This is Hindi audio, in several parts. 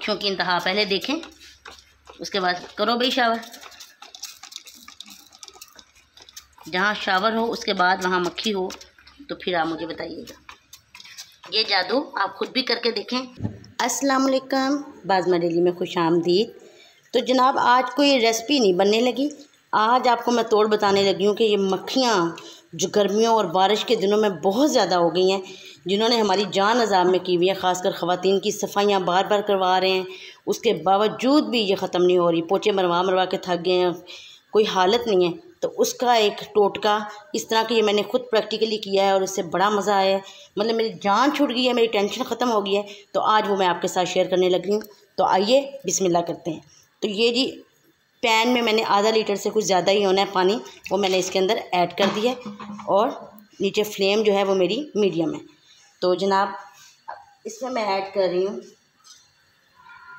मक्खियों की इंतहा पहले देखें, उसके बाद करो भाई शावर। जहाँ शावर हो उसके बाद वहाँ मक्खी हो तो फिर आप मुझे बताइएगा। ये जादू आप खुद भी करके देखें। अस्सलाम वालेकुम, बाज़मा डेली में खुश आमदीद। तो जनाब आज कोई रेसिपी नहीं बनने लगी, आज आपको मैं तोड़ बताने लगी हूँ कि ये मक्खियाँ जो गर्मियों और बारिश के दिनों में बहुत ज़्यादा हो गई हैं, जिन्होंने हमारी जान अजाब में की हुई है, ख़ासकर ख़वातीन की सफाइयाँ बार बार करवा रहे हैं, उसके बावजूद भी ये ख़त्म नहीं हो रही। पोछे मरवा मरवा के थक गए हैं, कोई हालत नहीं है। तो उसका एक टोटका इस तरह के ये मैंने खुद प्रैक्टिकली किया है और इससे बड़ा मज़ा आया है। मतलब मेरी जान छूट गई है, मेरी टेंशन ख़त्म हो गई है, तो आज वो मैं आपके साथ शेयर करने लगी हूँ। तो आइए बिस्मिल्लाह करते हैं। तो ये जी पैन में मैंने आधा लीटर से कुछ ज़्यादा ही होना है पानी, वो मैंने इसके अंदर ऐड कर दिया और नीचे फ्लेम जो है वो मेरी मीडियम है। तो जनाब इसमें मैं ऐड कर रही हूँ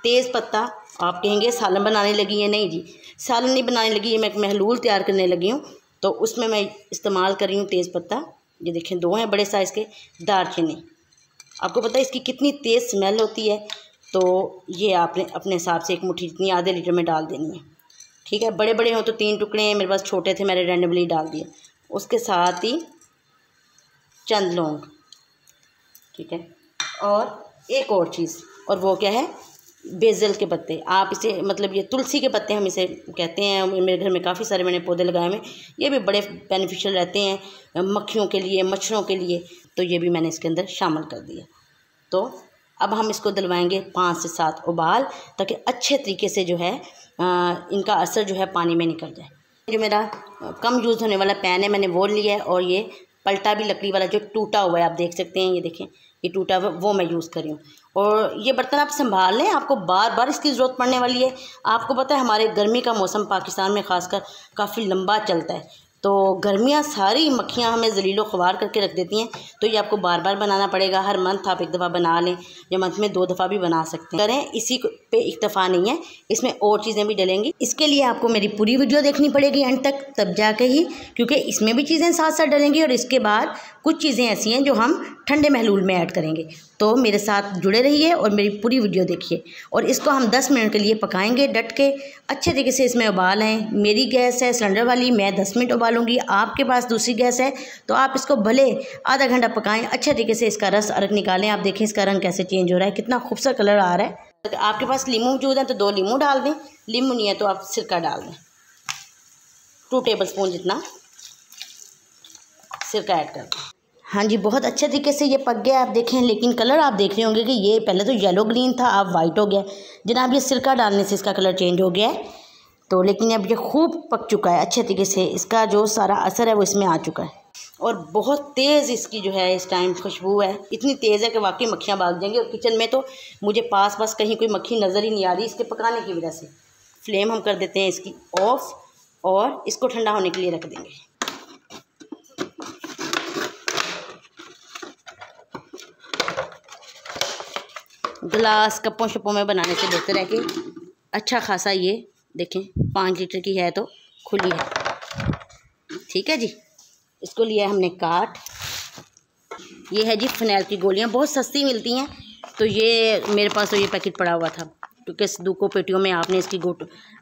तेज़ पत्ता। आप कहेंगे सालन बनाने लगी है, नहीं जी सालन नहीं बनाने लगी, ये मैं एक महलूल तैयार करने लगी हूँ। तो उसमें मैं इस्तेमाल कर रही हूँ तेज़ पत्ता, ये देखें 2 हैं बड़े साइज़ के। दालचीनी, आपको पता है इसकी कितनी तेज़ स्मेल होती है, तो ये आपने अपने हिसाब से एक मुट्ठी जितनी आधे लीटर में डाल देनी है, ठीक है। बड़े बड़े हों तो 3 टुकड़े हैं, मेरे पास छोटे थे, मैंने रैंडमली डाल दिए। उसके साथ ही चंद लौंग, ठीक है। और एक और चीज़, और वो क्या है, बेज़ल के पत्ते। आप इसे मतलब ये तुलसी के पत्ते हम इसे कहते हैं। मेरे घर में काफ़ी सारे मैंने पौधे लगाए हुए, ये भी बड़े बेनिफिशियल रहते हैं मक्खियों के लिए, मच्छरों के लिए। तो ये भी मैंने इसके अंदर शामिल कर दिया। तो अब हम इसको दिलवाएंगे 5 से 7 उबाल, ताकि अच्छे तरीके से जो है इनका असर जो है पानी में निकल जाए। जो मेरा कम यूज़ होने वाला पैन है मैंने वो लिया है, और ये पलटा भी लकड़ी वाला जो टूटा हुआ है आप देख सकते हैं, ये देखें ये टूटा हुआ वो मैं यूज़ कर रही हूँ। और ये बर्तन आप संभाल लें, आपको बार बार इसकी ज़रूरत पड़ने वाली है। आपको पता है हमारे गर्मी का मौसम पाकिस्तान में ख़ासकर काफ़ी लंबा चलता है, तो गर्मियाँ सारी मक्खियाँ हमें ज़लीलो ख्वार करके रख देती हैं। तो ये आपको बार बार बनाना पड़ेगा। हर मंथ आप एक दफ़ा बना लें, या मंथ में 2 दफ़ा भी बना सकते हैं। करें इसी पे इक्तफ़ा नहीं है, इसमें और चीज़ें भी डलेंगी। इसके लिए आपको मेरी पूरी वीडियो देखनी पड़ेगी एंड तक, तब जाके ही, क्योंकि इसमें भी चीज़ें साथ साथ डलेंगी और इसके बाद कुछ चीज़ें ऐसी हैं जो हम ठंडे महलूल में ऐड करेंगे। तो मेरे साथ जुड़े रहिए और मेरी पूरी वीडियो देखिए। और इसको हम 10 मिनट के लिए पकाएंगे डट के, अच्छे तरीके से इसमें उबाल आए। मेरी गैस है सिलेंडर वाली, मैं 10 मिनट उबालूंगी। आपके पास दूसरी गैस है तो आप इसको भले आधा घंटा पकाएं, अच्छे तरीके से इसका रस अर्क निकालें। आप देखें इसका रंग कैसे चेंज हो रहा है, कितना खूबसूरत कलर आ रहा है। अगर आपके पास लीमू मौजूद है तो 2 लीमू डाल दें, लीमू नहीं है तो आप सिरका डाल दें। 2 टेबल स्पून जितना सिरका ऐड कर दें। हाँ जी, बहुत अच्छे तरीके से ये पक गया, आप देखें। लेकिन कलर आप देख रहे होंगे कि ये पहले तो येलो ग्रीन था, अब वाइट हो गया। जनाब ये सिरका डालने से इसका कलर चेंज हो गया है। तो लेकिन अब ये खूब पक चुका है अच्छे तरीके से, इसका जो सारा असर है वो इसमें आ चुका है। और बहुत तेज़ इसकी जो है इस टाइम खुशबू है, इतनी तेज़ है कि वाकई मक्खियाँ भाग जाएंगी। और किचन में तो मुझे पास कहीं कोई मक्खी नज़र ही नहीं आ रही इसके पकाने की वजह से। फ्लेम हम कर देते हैं इसकी ऑफ और इसको ठंडा होने के लिए रख देंगे। गिलास कपों शपों में बनाने से बेहतर है कि अच्छा खासा ये देखें 5 लीटर की है तो खुली है, ठीक है जी। इसको लिया हमने काट। ये है जी फ़िनाइल की गोलियां, बहुत सस्ती मिलती हैं। तो ये मेरे पास तो ये पैकेट पड़ा हुआ था, क्योंकि दूको पेटियों में आपने इसकी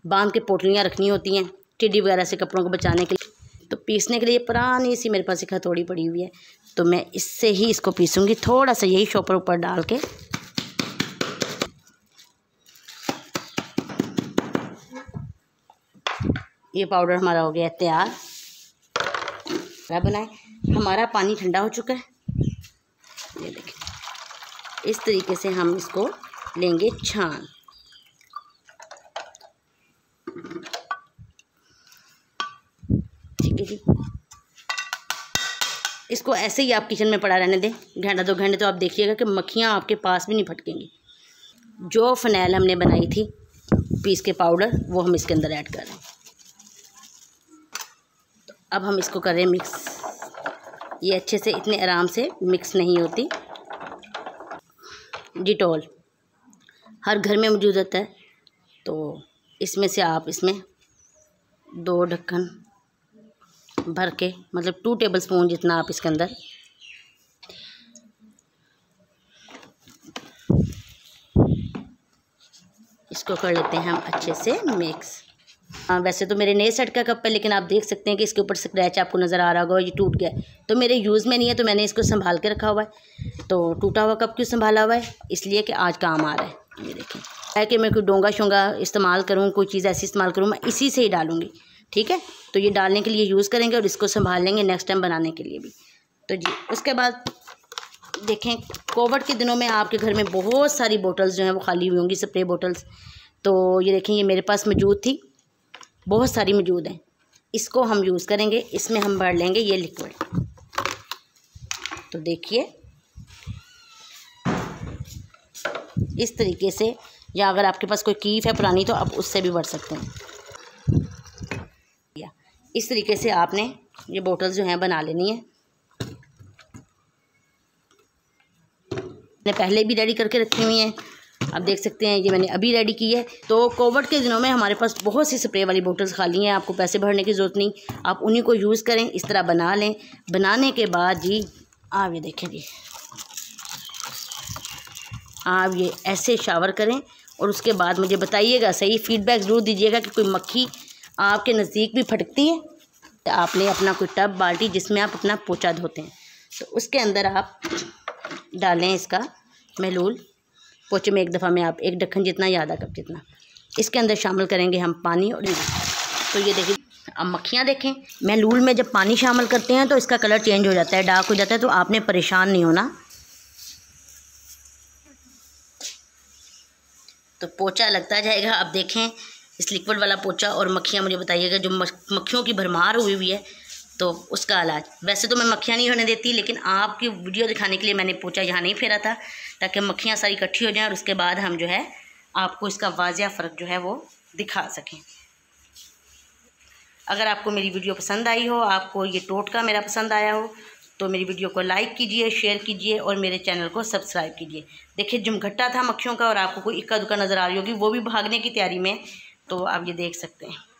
बांध के पोटलियाँ रखनी होती हैं टिड्डी वगैरह से कपड़ों को बचाने के लिए। तो पीसने के लिए पुरानी सी मेरे पास एक हथौड़ी पड़ी हुई है, तो मैं इससे ही इसको पीसूँगी। थोड़ा सा यही शॉपर ऊपर डाल के ये पाउडर हमारा हो गया तैयार। क्या बनाए, हमारा पानी ठंडा हो चुका है। ये देखें इस तरीके से हम इसको लेंगे छान। ठीक है जी, इसको ऐसे ही आप किचन में पड़ा रहने दें घंटा 2 घंटे, तो आप देखिएगा कि मक्खियाँ आपके पास भी नहीं फटकेंगी। जो फ़िनाइल हमने बनाई थी पीस के पाउडर, वो हम इसके अंदर ऐड कर रहे हैं। अब हम इसको करें मिक्स। ये अच्छे से इतने आराम से मिक्स नहीं होती। डिटॉल हर घर में मौजूद होता है, तो इसमें से आप इसमें 2 ढक्कन भर के, मतलब 2 टेबल स्पून जितना आप इसके अंदर इसको कर लेते हैं हम अच्छे से मिक्स। वैसे तो मेरे नए सेट का कप है, लेकिन आप देख सकते हैं कि इसके ऊपर स्क्रैच आपको नज़र आ रहा होगा, ये टूट गया है। तो मेरे यूज़ में नहीं है, तो मैंने इसको संभाल के रखा हुआ है। तो टूटा हुआ कप क्यों संभाला हुआ है? इसलिए कि आज काम आ रहा है। ये देखें, है कि मैं कोई डोंगा शोंगा इस्तेमाल करूँ, कोई चीज़ ऐसी इस्तेमाल करूँ, मैं इसी से ही डालूँगी। ठीक है, तो ये डालने के लिए यूज़ करेंगे और इसको संभाल लेंगे नेक्स्ट टाइम बनाने के लिए भी। तो जी उसके बाद देखें, कोविड के दिनों में आपके घर में बहुत सारी बोटल्स जो हैं वो खाली हुई होंगी, स्प्रे बोटल्स। तो ये देखें, ये मेरे पास मौजूद थी, बहुत सारी मौजूद हैं। इसको हम यूज़ करेंगे, इसमें हम भर लेंगे ये लिक्विड। तो देखिए इस तरीके से, या अगर आपके पास कोई कीफ है पुरानी तो आप उससे भी भर सकते हैं। इस तरीके से आपने ये बोतल जो हैं बना लेनी है। मैंने पहले भी रेडी करके रखी हुई हैं, आप देख सकते हैं, ये मैंने अभी रेडी की है। तो कोविड के दिनों में हमारे पास बहुत सी स्प्रे वाली बोतल्स खाली हैं, आपको पैसे भरने की ज़रूरत नहीं, आप उन्हीं को यूज़ करें। इस तरह बना लें। बनाने के बाद जी आप ये देखें जी, आप ये ऐसे शावर करें और उसके बाद मुझे बताइएगा, सही फीडबैक ज़रूर दीजिएगा कि कोई मक्खी आपके नज़दीक भी फटकती है। तो आपने अपना कोई टब बाल्टी जिसमें आप अपना पोछा धोते हैं, तो उसके अंदर आप डालें इसका महलूल। पोछे में एक दफ़ा में आप एक ढक्कन जितना या आधा कप जितना इसके अंदर शामिल करेंगे हम पानी। और तो ये देखिए, अब मक्खियाँ देखें, महलूल में जब पानी शामिल करते हैं तो इसका कलर चेंज हो जाता है, डार्क हो जाता है। तो आपने परेशान नहीं होना। तो पोछा लगता जाएगा। अब देखें इस लिक्विड वाला पोछा, और मक्खियाँ मुझे बताइएगा जो मक्खियों की भरमार हुई हुई है तो उसका इलाज। वैसे तो मैं मक्खियाँ नहीं होने देती, लेकिन आपकी वीडियो दिखाने के लिए मैंने पोछा यहाँ नहीं फेरा था, ताकि मक्खियाँ सारी इकट्ठी हो जाएं और उसके बाद हम जो है आपको इसका वाज़िया फ़र्क जो है वो दिखा सकें। अगर आपको मेरी वीडियो पसंद आई हो, आपको ये टोटका मेरा पसंद आया हो, तो मेरी वीडियो को लाइक कीजिए, शेयर कीजिए और मेरे चैनल को सब्सक्राइब कीजिए। देखिए जुमघट्टा था मक्खियों का, और आपको कोई इक्का दुक्का नज़र आ रही होगी, वो भी भागने की तैयारी में। तो आप ये देख सकते हैं।